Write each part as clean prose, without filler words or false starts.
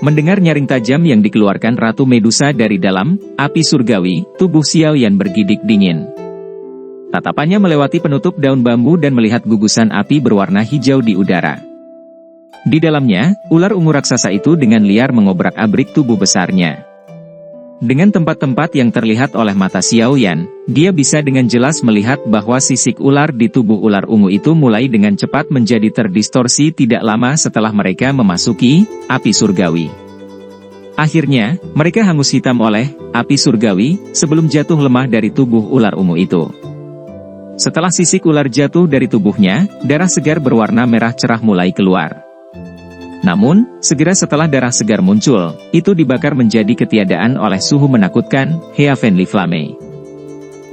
Mendengar nyaring tajam yang dikeluarkan Ratu Medusa dari dalam api surgawi, tubuh Xiao Yan bergidik dingin. Tatapannya melewati penutup daun bambu dan melihat gugusan api berwarna hijau di udara. Di dalamnya, ular ungu raksasa itu dengan liar mengobrak-abrik tubuh besarnya. Dengan tempat-tempat yang terlihat oleh mata Xiao Yan, dia bisa dengan jelas melihat bahwa sisik ular di tubuh ular ungu itu mulai dengan cepat menjadi terdistorsi tidak lama setelah mereka memasuki api surgawi. Akhirnya, mereka hangus hitam oleh api surgawi sebelum jatuh lemah dari tubuh ular ungu itu. Setelah sisik ular jatuh dari tubuhnya, darah segar berwarna merah cerah mulai keluar. Namun, segera setelah darah segar muncul, itu dibakar menjadi ketiadaan oleh suhu menakutkan, Heavenly Flame.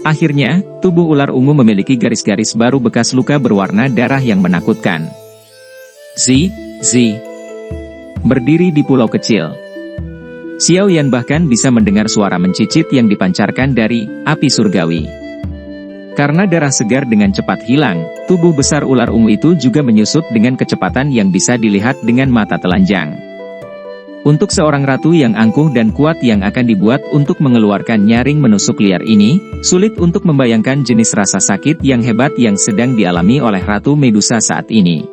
Akhirnya, tubuh ular ungu memiliki garis-garis baru bekas luka berwarna darah yang menakutkan. Zi. Berdiri di pulau kecil. Xiao Yan bahkan bisa mendengar suara mencicit yang dipancarkan dari api surgawi. Karena darah segar dengan cepat hilang, tubuh besar ular ungu itu juga menyusut dengan kecepatan yang bisa dilihat dengan mata telanjang. Untuk seorang ratu yang angkuh dan kuat yang akan dibuat untuk mengeluarkan nyaring menusuk liar ini, sulit untuk membayangkan jenis rasa sakit yang hebat yang sedang dialami oleh Ratu Medusa saat ini.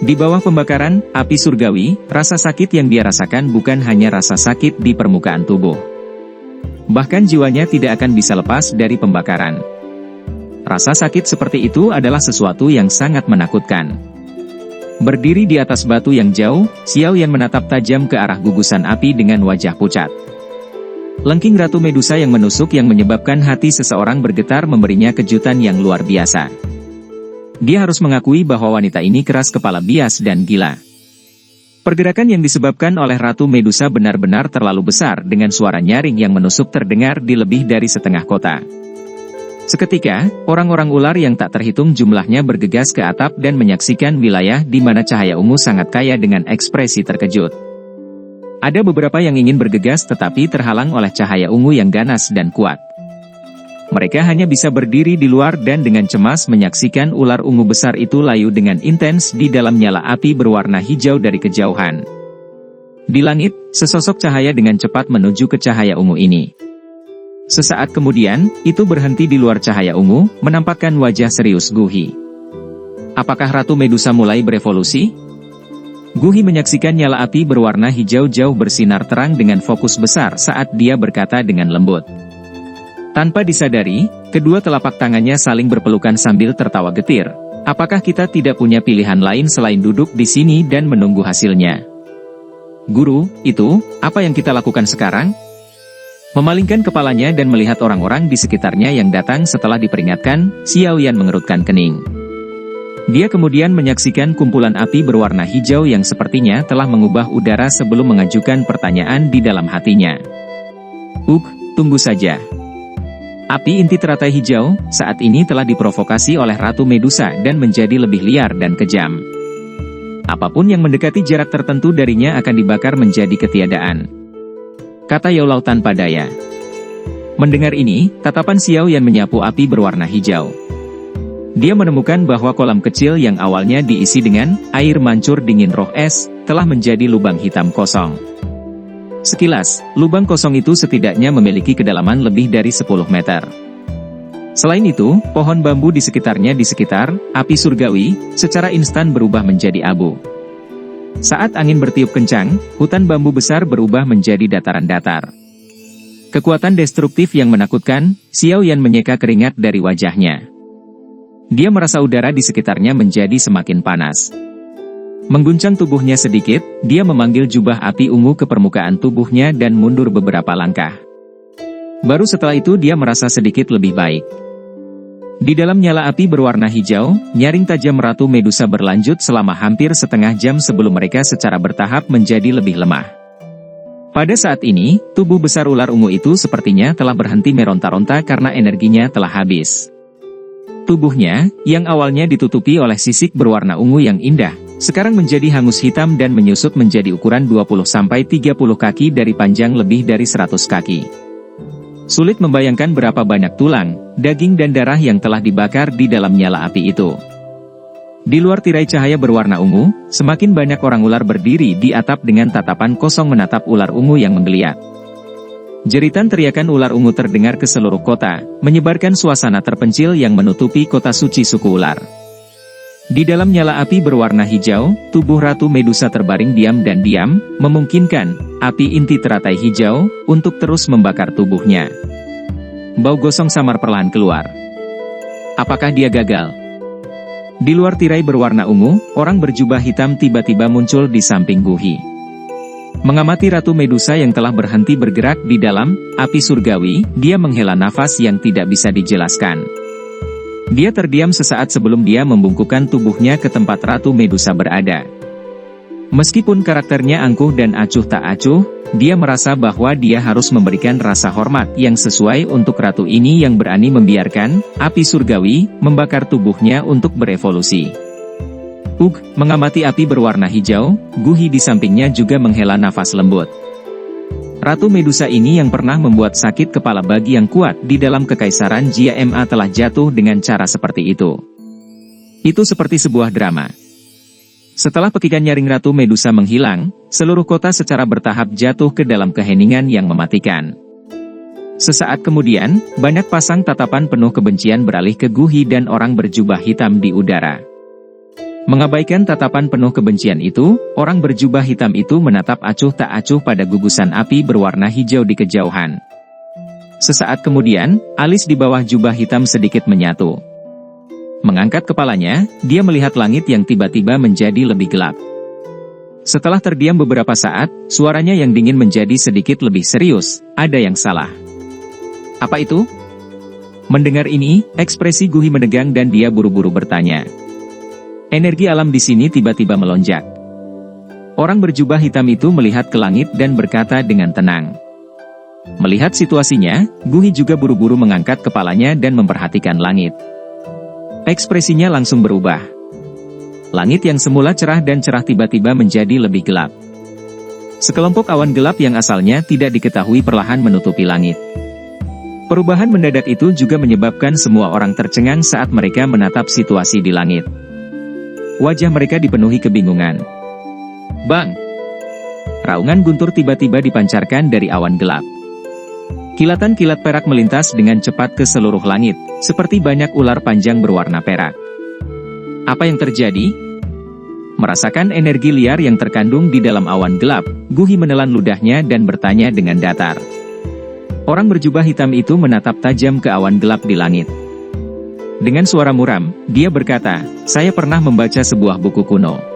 Di bawah pembakaran api surgawi, rasa sakit yang dia rasakan bukan hanya rasa sakit di permukaan tubuh. Bahkan jiwanya tidak akan bisa lepas dari pembakaran. Rasa sakit seperti itu adalah sesuatu yang sangat menakutkan. Berdiri di atas batu yang jauh, Xiao Yan menatap tajam ke arah gugusan api dengan wajah pucat. Lengking Ratu Medusa yang menusuk yang menyebabkan hati seseorang bergetar memberinya kejutan yang luar biasa. Dia harus mengakui bahwa wanita ini keras kepala bias dan gila. Pergerakan yang disebabkan oleh Ratu Medusa benar-benar terlalu besar dengan suara nyaring yang menusuk terdengar di lebih dari setengah kota. Seketika, orang-orang ular yang tak terhitung jumlahnya bergegas ke atap dan menyaksikan wilayah di mana cahaya ungu sangat kaya dengan ekspresi terkejut. Ada beberapa yang ingin bergegas tetapi terhalang oleh cahaya ungu yang ganas dan kuat. Mereka hanya bisa berdiri di luar dan dengan cemas menyaksikan ular ungu besar itu layu dengan intens di dalam nyala api berwarna hijau dari kejauhan. Di langit, sesosok cahaya dengan cepat menuju ke cahaya ungu ini. Sesaat kemudian, itu berhenti di luar cahaya ungu, menampakkan wajah serius Guhi. Apakah Ratu Medusa mulai berevolusi? Guhi menyaksikan nyala api berwarna hijau jauh bersinar terang dengan fokus besar saat dia berkata dengan lembut. Tanpa disadari, kedua telapak tangannya saling berpelukan sambil tertawa getir. Apakah kita tidak punya pilihan lain selain duduk di sini dan menunggu hasilnya? Guru, itu, apa yang kita lakukan sekarang? Memalingkan kepalanya dan melihat orang-orang di sekitarnya yang datang setelah diperingatkan, Xiao Yan mengerutkan kening. Dia kemudian menyaksikan kumpulan api berwarna hijau yang sepertinya telah mengubah udara sebelum mengajukan pertanyaan di dalam hatinya. Tunggu saja. Api inti teratai hijau, saat ini telah diprovokasi oleh Ratu Medusa dan menjadi lebih liar dan kejam. Apapun yang mendekati jarak tertentu darinya akan dibakar menjadi ketiadaan, kata Yao Lao tanpa daya. Mendengar ini, tatapan Xiao Yan menyapu api berwarna hijau. Dia menemukan bahwa kolam kecil yang awalnya diisi dengan air mancur dingin roh es, telah menjadi lubang hitam kosong. Sekilas, lubang kosong itu setidaknya memiliki kedalaman lebih dari 10 meter. Selain itu, pohon bambu di sekitar api surgawi, secara instan berubah menjadi abu. Saat angin bertiup kencang, hutan bambu besar berubah menjadi dataran datar. Kekuatan destruktif yang menakutkan, Xiao Yan menyeka keringat dari wajahnya. Dia merasa udara di sekitarnya menjadi semakin panas. Mengguncang tubuhnya sedikit, dia memanggil jubah api ungu ke permukaan tubuhnya dan mundur beberapa langkah. Baru setelah itu dia merasa sedikit lebih baik. Di dalam nyala api berwarna hijau, nyaring tajam Ratu Medusa berlanjut selama hampir setengah jam sebelum mereka secara bertahap menjadi lebih lemah. Pada saat ini, tubuh besar ular ungu itu sepertinya telah berhenti meronta-ronta karena energinya telah habis. Tubuhnya, yang awalnya ditutupi oleh sisik berwarna ungu yang indah, sekarang menjadi hangus hitam dan menyusut menjadi ukuran 20-30 kaki dari panjang lebih dari 100 kaki. Sulit membayangkan berapa banyak tulang, daging dan darah yang telah dibakar di dalam nyala api itu. Di luar tirai cahaya berwarna ungu, semakin banyak orang ular berdiri di atap dengan tatapan kosong menatap ular ungu yang menggeliat. Jeritan teriakan ular ungu terdengar ke seluruh kota, menyebarkan suasana terpencil yang menutupi kota suci suku ular. Di dalam nyala api berwarna hijau, tubuh Ratu Medusa terbaring diam dan diam, memungkinkan api inti teratai hijau untuk terus membakar tubuhnya. Bau gosong samar perlahan keluar. Apakah dia gagal? Di luar tirai berwarna ungu, orang berjubah hitam tiba-tiba muncul di samping Guhi. Mengamati Ratu Medusa yang telah berhenti bergerak di dalam api surgawi, dia menghela nafas yang tidak bisa dijelaskan. Dia terdiam sesaat sebelum dia membungkukkan tubuhnya ke tempat Ratu Medusa berada. Meskipun karakternya angkuh dan acuh tak acuh, dia merasa bahwa dia harus memberikan rasa hormat yang sesuai untuk ratu ini yang berani membiarkan api surgawi membakar tubuhnya untuk berevolusi. Mengamati api berwarna hijau, Guhi di sampingnya juga menghela nafas lembut. Ratu Medusa ini yang pernah membuat sakit kepala bagi yang kuat di dalam kekaisaran Jia-Ma telah jatuh dengan cara seperti itu. Itu seperti sebuah drama. Setelah petikan nyaring Ratu Medusa menghilang, seluruh kota secara bertahap jatuh ke dalam keheningan yang mematikan. Sesaat kemudian, banyak pasang tatapan penuh kebencian beralih ke Guhi dan orang berjubah hitam di udara. Mengabaikan tatapan penuh kebencian itu, orang berjubah hitam itu menatap acuh tak acuh pada gugusan api berwarna hijau di kejauhan. Sesaat kemudian, alis di bawah jubah hitam sedikit menyatu. Mengangkat kepalanya, dia melihat langit yang tiba-tiba menjadi lebih gelap. Setelah terdiam beberapa saat, suaranya yang dingin menjadi sedikit lebih serius. Ada yang salah. Apa itu? Mendengar ini, ekspresi Guhi menegang dan dia buru-buru bertanya. Energi alam di sini tiba-tiba melonjak. Orang berjubah hitam itu melihat ke langit dan berkata dengan tenang. Melihat situasinya, Guhi juga buru-buru mengangkat kepalanya dan memperhatikan langit. Ekspresinya langsung berubah. Langit yang semula cerah dan cerah tiba-tiba menjadi lebih gelap. Sekelompok awan gelap yang asalnya tidak diketahui perlahan menutupi langit. Perubahan mendadak itu juga menyebabkan semua orang tercengang saat mereka menatap situasi di langit. Wajah mereka dipenuhi kebingungan. Bang! Raungan guntur tiba-tiba dipancarkan dari awan gelap. Kilatan kilat perak melintas dengan cepat ke seluruh langit, seperti banyak ular panjang berwarna perak. Apa yang terjadi? Merasakan energi liar yang terkandung di dalam awan gelap, Guhi menelan ludahnya dan bertanya dengan datar. Orang berjubah hitam itu menatap tajam ke awan gelap di langit. Dengan suara muram, dia berkata, saya pernah membaca sebuah buku kuno.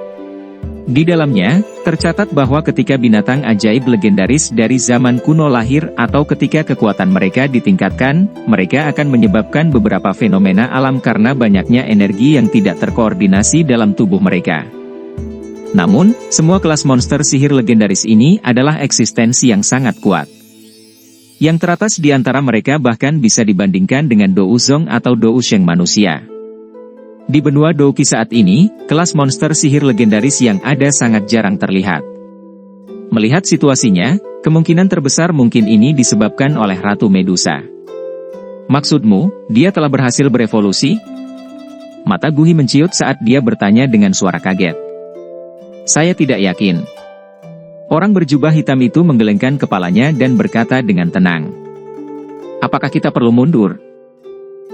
Di dalamnya, tercatat bahwa ketika binatang ajaib legendaris dari zaman kuno lahir atau ketika kekuatan mereka ditingkatkan, mereka akan menyebabkan beberapa fenomena alam karena banyaknya energi yang tidak terkoordinasi dalam tubuh mereka. Namun, semua kelas monster sihir legendaris ini adalah eksistensi yang sangat kuat. Yang teratas di antara mereka bahkan bisa dibandingkan dengan Dou Zong atau Dou Sheng manusia. Di benua Douki saat ini, kelas monster sihir legendaris yang ada sangat jarang terlihat. Melihat situasinya, kemungkinan terbesar mungkin ini disebabkan oleh Ratu Medusa. Maksudmu, dia telah berhasil berevolusi? Mata Guhi menciut saat dia bertanya dengan suara kaget. Saya tidak yakin. Orang berjubah hitam itu menggelengkan kepalanya dan berkata dengan tenang. Apakah kita perlu mundur?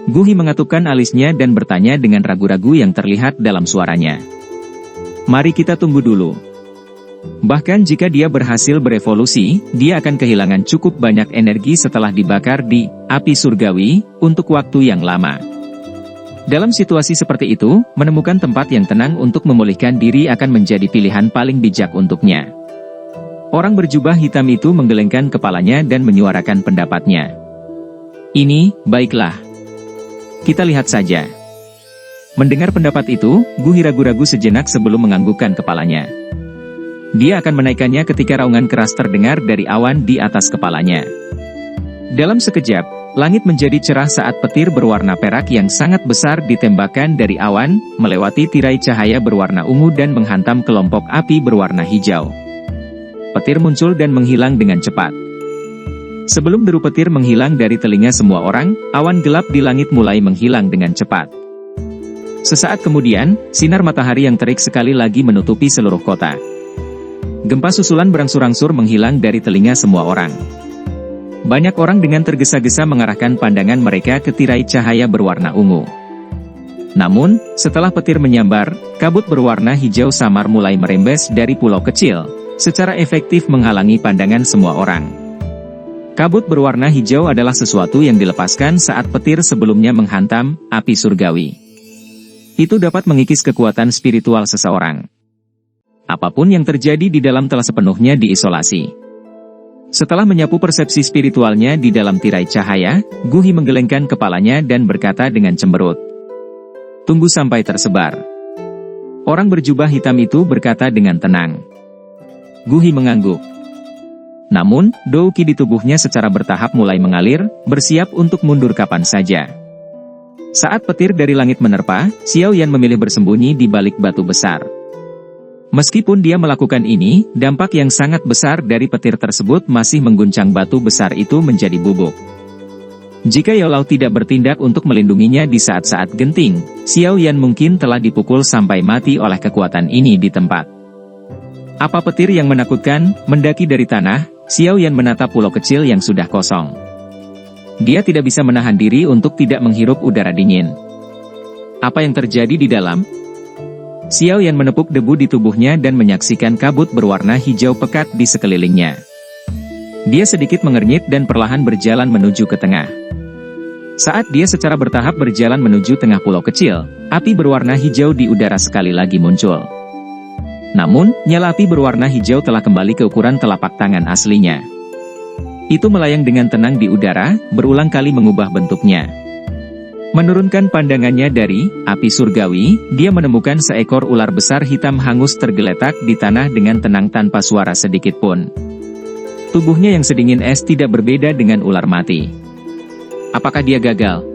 Guhi mengatupkan alisnya dan bertanya dengan ragu-ragu yang terlihat dalam suaranya. Mari kita tunggu dulu. Bahkan jika dia berhasil berevolusi, dia akan kehilangan cukup banyak energi setelah dibakar di api surgawi untuk waktu yang lama. Dalam situasi seperti itu, menemukan tempat yang tenang untuk memulihkan diri akan menjadi pilihan paling bijak untuknya. Orang berjubah hitam itu menggelengkan kepalanya dan menyuarakan pendapatnya. Ini, baiklah. Kita lihat saja. Mendengar pendapat itu, Guhi ragu-ragu sejenak sebelum menganggukkan kepalanya. Dia akan menaikkannya ketika raungan keras terdengar dari awan di atas kepalanya. Dalam sekejap, langit menjadi cerah saat petir berwarna perak yang sangat besar ditembakkan dari awan, melewati tirai cahaya berwarna ungu dan menghantam kelompok api berwarna hijau. Petir muncul dan menghilang dengan cepat. Sebelum deru petir menghilang dari telinga semua orang, awan gelap di langit mulai menghilang dengan cepat. Sesaat kemudian, sinar matahari yang terik sekali lagi menutupi seluruh kota. Gempa susulan berangsur-angsur menghilang dari telinga semua orang. Banyak orang dengan tergesa-gesa mengarahkan pandangan mereka ke tirai cahaya berwarna ungu. Namun, setelah petir menyambar, kabut berwarna hijau samar mulai merembes dari pulau kecil, secara efektif menghalangi pandangan semua orang. Kabut berwarna hijau adalah sesuatu yang dilepaskan saat petir sebelumnya menghantam api surgawi. Itu dapat mengikis kekuatan spiritual seseorang. Apapun yang terjadi di dalam telah sepenuhnya diisolasi. Setelah menyapu persepsi spiritualnya di dalam tirai cahaya, Guhi menggelengkan kepalanya dan berkata dengan cemberut, "Tunggu sampai tersebar." Orang berjubah hitam itu berkata dengan tenang. Guhi mengangguk. Namun, Douki di tubuhnya secara bertahap mulai mengalir, bersiap untuk mundur kapan saja. Saat petir dari langit menerpa, Xiao Yan memilih bersembunyi di balik batu besar. Meskipun dia melakukan ini, dampak yang sangat besar dari petir tersebut masih mengguncang batu besar itu menjadi bubuk. Jika Yaolao tidak bertindak untuk melindunginya di saat-saat genting, Xiao Yan mungkin telah dipukul sampai mati oleh kekuatan ini di tempat. Apa petir yang menakutkan? Mendaki dari tanah, Xiao Yan menatap pulau kecil yang sudah kosong. Dia tidak bisa menahan diri untuk tidak menghirup udara dingin. Apa yang terjadi di dalam? Xiao Yan menepuk debu di tubuhnya dan menyaksikan kabut berwarna hijau pekat di sekelilingnya. Dia sedikit mengernyit dan perlahan berjalan menuju ke tengah. Saat dia secara bertahap berjalan menuju tengah pulau kecil, api berwarna hijau di udara sekali lagi muncul. Namun, nyala api berwarna hijau telah kembali ke ukuran telapak tangan aslinya. Itu melayang dengan tenang di udara, berulang kali mengubah bentuknya. Menurunkan pandangannya dari api surgawi, dia menemukan seekor ular besar hitam hangus tergeletak di tanah dengan tenang tanpa suara sedikit pun. Tubuhnya yang sedingin es tidak berbeda dengan ular mati. Apakah dia gagal?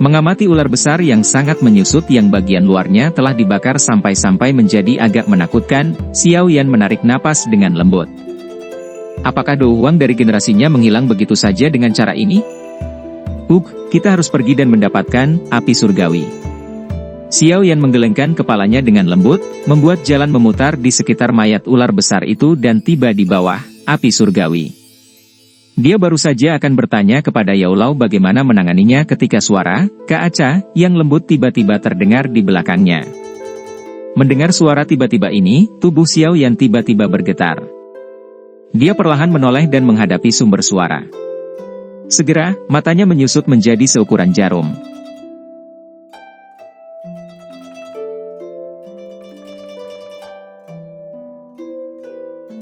Mengamati ular besar yang sangat menyusut yang bagian luarnya telah dibakar sampai-sampai menjadi agak menakutkan, Xiao Yan menarik napas dengan lembut. Apakah Douhuang dari generasinya menghilang begitu saja dengan cara ini? Kita harus pergi dan mendapatkan api surgawi. Xiao Yan menggelengkan kepalanya dengan lembut, membuat jalan memutar di sekitar mayat ular besar itu dan tiba di bawah api surgawi. Dia baru saja akan bertanya kepada Yaolao bagaimana menanganinya ketika suara Kaaca yang lembut tiba-tiba terdengar di belakangnya. Mendengar suara tiba-tiba ini, tubuh Xiao Yan tiba-tiba bergetar. Dia perlahan menoleh dan menghadapi sumber suara. Segera, matanya menyusut menjadi seukuran jarum.